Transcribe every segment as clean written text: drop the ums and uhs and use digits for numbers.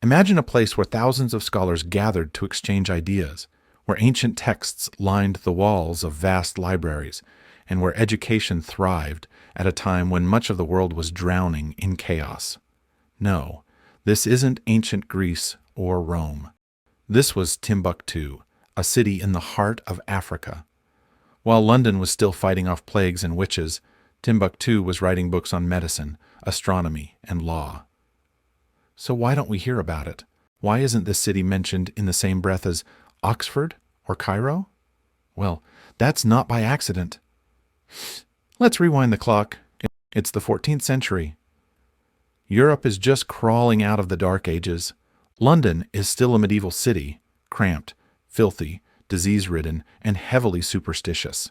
Imagine a place where thousands of scholars gathered to exchange ideas, where ancient texts lined the walls of vast libraries, and where education thrived at a time when much of the world was drowning in chaos. No, this isn't ancient Greece or Rome. This was Timbuktu, a city in the heart of Africa. While London was still fighting off plagues and witches, Timbuktu was writing books on medicine, astronomy, and law. So why don't we hear about it? Why isn't this city mentioned in the same breath as Oxford or Cairo? Well, that's not by accident. Let's rewind the clock. It's the 14th century. Europe is just crawling out of the Dark Ages. London is still a medieval city, cramped, filthy, disease-ridden, and heavily superstitious.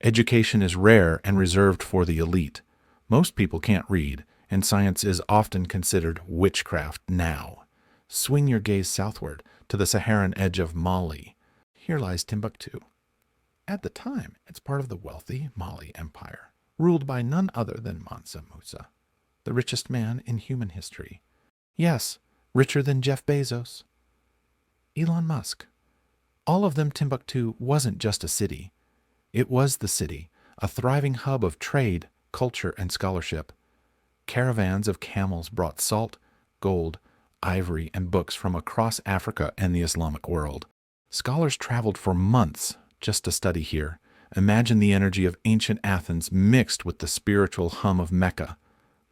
Education is rare and reserved for the elite. Most people can't read, and science is often considered witchcraft now. Swing your gaze southward to the Saharan edge of Mali. Here lies Timbuktu. At the time, it's part of the wealthy Mali Empire, ruled by none other than Mansa Musa, the richest man in human history. Yes, richer than Jeff Bezos, Elon Musk. All of them, Timbuktu wasn't just a city. It was the city, a thriving hub of trade, culture, and scholarship. Caravans of camels brought salt, gold, ivory, and books from across Africa and the Islamic world. Scholars traveled for months just to study here. Imagine the energy of ancient Athens mixed with the spiritual hum of Mecca.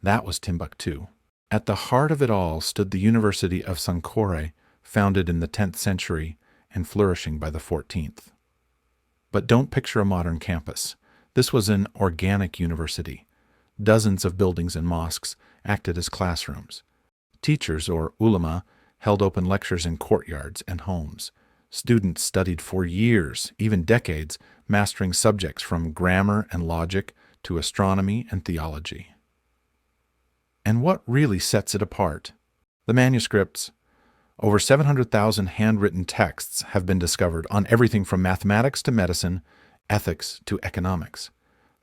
That was Timbuktu. At the heart of it all stood the University of Sankore, founded in the 10th century and flourishing by the 14th. But don't picture a modern campus. This was an organic university. Dozens of buildings and mosques acted as classrooms. Teachers, or ulama, held open lectures in courtyards and homes. Students studied for years, even decades, mastering subjects from grammar and logic to astronomy and theology. And what really sets it apart? The manuscripts. Over 700,000 handwritten texts have been discovered on everything from mathematics to medicine, ethics to economics.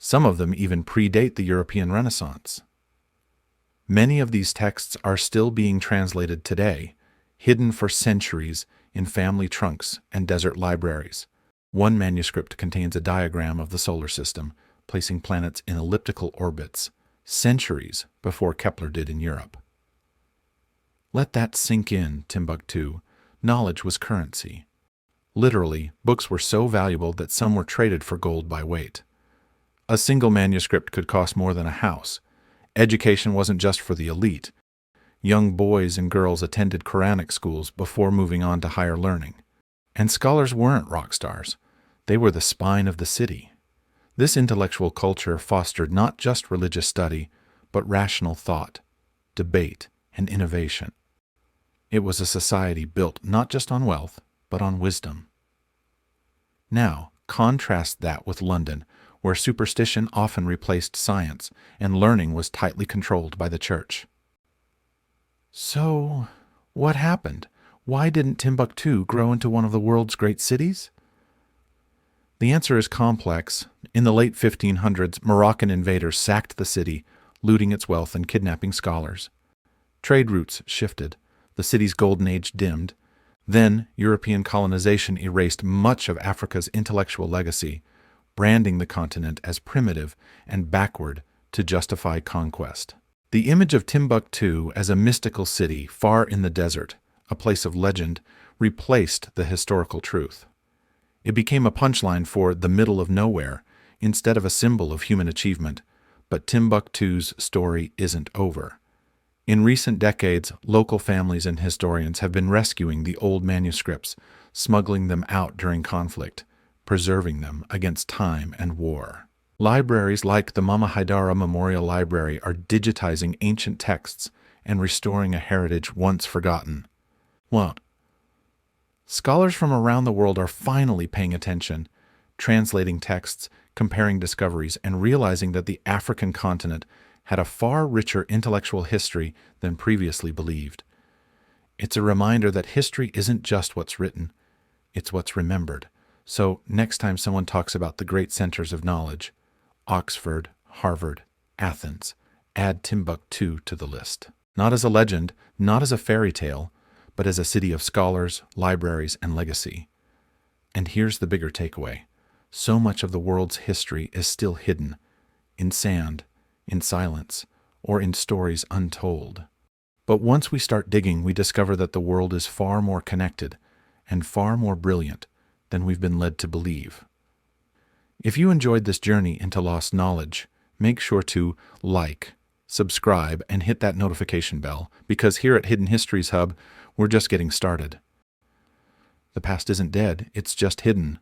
Some of them even predate the European Renaissance. Many of these texts are still being translated today, hidden for centuries in family trunks and desert libraries. One manuscript contains a diagram of the solar system, placing planets in elliptical orbits, centuries before Kepler did in Europe. Let that sink in, Timbuktu. Knowledge was currency. Literally, books were so valuable that some were traded for gold by weight. A single manuscript could cost more than a house. Education wasn't just for the elite. Young boys and girls attended Quranic schools before moving on to higher learning. And scholars weren't rock stars. They were the spine of the city. This intellectual culture fostered not just religious study, but rational thought, debate, and innovation. It was a society built not just on wealth, but on wisdom. Now, contrast that with London, where superstition often replaced science, and learning was tightly controlled by the church. So, what happened? Why didn't Timbuktu grow into one of the world's great cities? The answer is complex. In the late 1500s, Moroccan invaders sacked the city, looting its wealth and kidnapping scholars. Trade routes shifted. The city's golden age dimmed. Then, European colonization erased much of Africa's intellectual legacy, branding the continent as primitive and backward to justify conquest. The image of Timbuktu as a mystical city far in the desert, a place of legend, replaced the historical truth. It became a punchline for the middle of nowhere instead of a symbol of human achievement. But Timbuktu's story isn't over. In recent decades, local families and historians have been rescuing the old manuscripts, smuggling them out during conflict, preserving them against time and war. Libraries like the Mama Haidara Memorial Library are digitizing ancient texts and restoring a heritage once forgotten. What? Scholars from around the world are finally paying attention, translating texts, comparing discoveries, and realizing that the African continent had a far richer intellectual history than previously believed. It's a reminder that history isn't just what's written, it's what's remembered. So next time someone talks about the great centers of knowledge, Oxford, Harvard, Athens, add Timbuktu to the list. Not as a legend, not as a fairy tale, but as a city of scholars, libraries, and legacy. And here's the bigger takeaway. So much of the world's history is still hidden, in sand, in silence, or in stories untold. But once we start digging, we discover that the world is far more connected and far more brilliant than we've been led to believe. If you enjoyed this journey into lost knowledge, make sure to like, subscribe, and hit that notification bell, because here at Hidden Histories Hub, we're just getting started. The past isn't dead, it's just hidden,